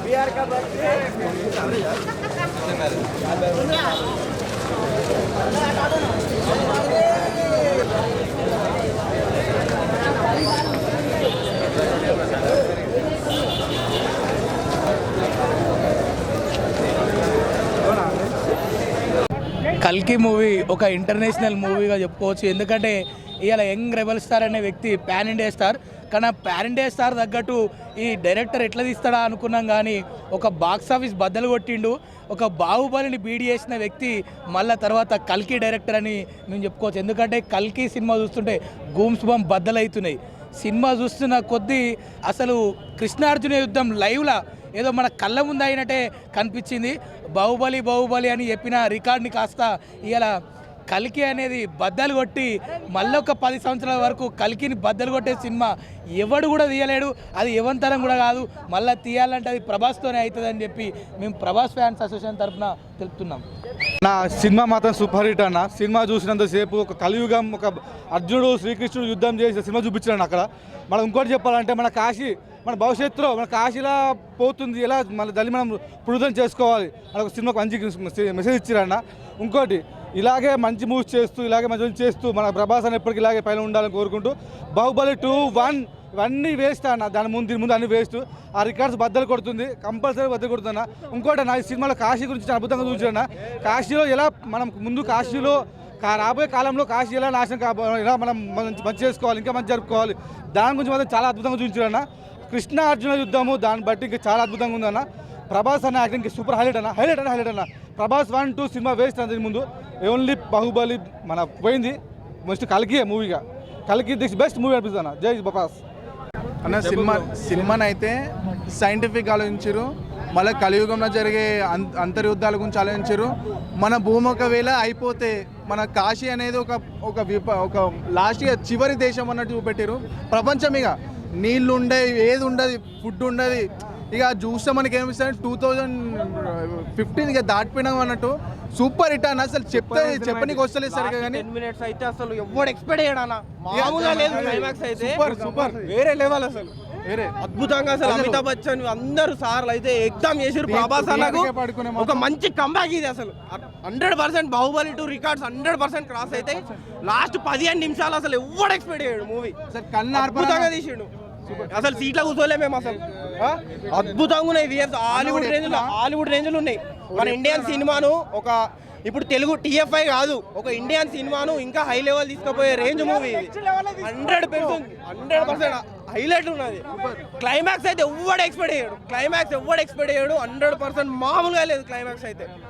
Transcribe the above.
बिहार का కల్కి మూవీ ఒక ఇంటర్నేషనల్ మూవీగా చెప్పుకోవచ్చు. ఎందుకంటే ఇవాళ యంగ్ రెబల్ స్టార్ అనే వ్యక్తి పాన్ ఇండియా స్టార్. కానీ పాన్ ఇండియా స్టార్ తగ్గట్టు ఈ డైరెక్టర్ ఎట్లా తీస్తాడా అనుకున్నాం, కానీ ఒక బాక్స్ ఆఫీస్ బద్దలు కొట్టిండు. ఒక బాహుబలిని బీడి చేసిన వ్యక్తి మళ్ళీ తర్వాత కల్కి డైరెక్టర్ అని మేము చెప్పుకోవచ్చు. ఎందుకంటే కల్కి సినిమా చూస్తుంటే గూమ్స్ బంప్ బద్దలవుతున్నాయి. సినిమా చూస్తున్న కొద్దీ అసలు కృష్ణార్జున యుద్ధం లైవ్లా ఏదో మన కళ్ళ ముందు అయినట్టే కనిపించింది. బాహుబలి బాహుబలి అని చెప్పిన రికార్డ్ని కాస్త ఇలా కల్కి అనేది బద్దలు కొట్టి మళ్ళీ ఒక 10 సంవత్సరాల వరకు కల్కిని బద్దలు కొట్టే సినిమా ఎవడు కూడా తీయలేడు. అది ఎవంతరం కూడా కాదు. మళ్ళీ తీయాలంటే అది ప్రభాస్తోనే అవుతుందని చెప్పి మేము ప్రభాస్ ఫ్యాన్స్ అసోసియేషన్ తరఫున తెలుపుతున్నాం. నా సినిమా మాత్రం సూపర్ హిట్ అన్న. సినిమా చూసినంతసేపు ఒక కలియుగం, ఒక అర్జునుడు శ్రీకృష్ణుడు యుద్ధం చేసిన సినిమా చూపించాను అక్కడ. మనం ఇంకోటి చెప్పాలంటే మన కాశీ, మన భవిష్యత్తులో మన కాశీలా పోతుంది, ఎలా మన దాన్ని మనం పురుదం చేసుకోవాలి అని ఒక సినిమాకు మంచి మెసేజ్ ఇచ్చారన్న. ఇంకోటి ఇలాగే మంచి మూవ్స్ చేస్తూ ఇలాగే మంచి చేస్తూ మన ప్రభాస్ అని ఎప్పటికీ ఇలాగే పైన ఉండాలని కోరుకుంటూ, బాహుబలి 2, 1 ఇవన్నీ వేస్ట్ అన్న. దీని ముందు అన్ని వేస్ట్. ఆ రికార్డ్స్ బద్దలు కొడుతుంది, కంపల్సరీ బద్దలు కొడుతున్నా. ఇంకోటి నా ఈ సినిమాలో కాశీ గురించి అద్భుతంగా చూసాను. కాశీలో ఎలా మనం ముందు కాశీలో రాబోయే కాలంలో కాశీ ఎలా నాశనం కాబోవాలి, ఎలా మనం మంచి చేసుకోవాలి, ఇంకా మంచి జరుపుకోవాలి, దాని గురించి మాత్రం చాలా అద్భుతంగా చూపించారన్న. కృష్ణ అర్జున యుద్ధము దాన్ని బట్టి ఇంకా చాలా అద్భుతంగా ఉందన్న. ప్రభాస్ అన్న యాక్టింగ్ సూపర్ హైలైట్ అన్న. ప్రభాస్ 1, 2 సినిమా వేస్ట్ అంతకు ముందు. ఓన్లీ బాహుబలి మన పోయింది. మోస్ట్ కల్కి మూవీగా కల్కి దిస్ బెస్ట్ మూవీ అనిపిస్తుంది అన్న. జై ప్రభాస్ అన్న. సినిమాని అయితే సైంటిఫిక్ ఆలోచించారు, మళ్ళీ కలియుగంలో జరిగే అంతర్యుద్ధాల గురించి ఆలోచించారు. మన భూమి ఒకవేళ అయిపోతే మన కాశీ అనేది ఒక లాస్ట్గా చివరి దేశం అన్నట్టు చూపెట్టారు. ప్రపంచం ఇక నీళ్ళు ఉండేవి, ఏది ఉండదు, ఫుడ్ ఉండదు. ఇక చూస్తే మనకి ఏమిస్తుంది 2015 ఇక దాటిపోయినాం అన్నట్టు. సూపర్ హిట్ అన్న. అసలు చెప్పనీకి వస్తలేదు సరిగా, కానీ 10 minutes అయితే అసలు ఎవడు ఎక్స్పెక్ట్ చేయడానా మామూలుగా లేదు. క్లైమాక్స్ అయితే సూపర్ వేరే లెవెల్, అసలు వేరే అద్భుతంగా. అసలు అమితాబ్ బచ్చన్ అందరూ సార్లు అయితే ఎగ్జామ్ చేసారు. ప్రభాస్ అన్నకు ఒక మంచి కంబ్యాక్ ఇది. అసలు 100% బాహుబలి 2 రికార్డ్స్ 100% క్రాస్ అయితే లాస్ట్ 15 నిమిషాలు అసలు ఎవడు ఎక్స్పెక్ట్ చేయడు మూవీ. అద్భుతంగా తీసిండు. అసలు సీట్లో కూర్చోలే మేము. అసలు అద్భుతంగా ఉన్నాయి. హాలీవుడ్ రేంజ్లు ఉన్నాయి. మన ఇండియన్ సినిమాను ఒక ఇప్పుడు తెలుగు TFI కాదు, ఒక ఇండియన్ సినిమాను ఇంకా హై లెవెల్ తీసుకుపోయే రేంజ్ మూవీ. 100% హైలైట్ ఉన్నది. క్లైమాక్స్ అయితే ఎవడు ఎక్స్పెక్ట్ చేయడు. 100% మామూలుగా లేదు క్లైమాక్స్ అయితే.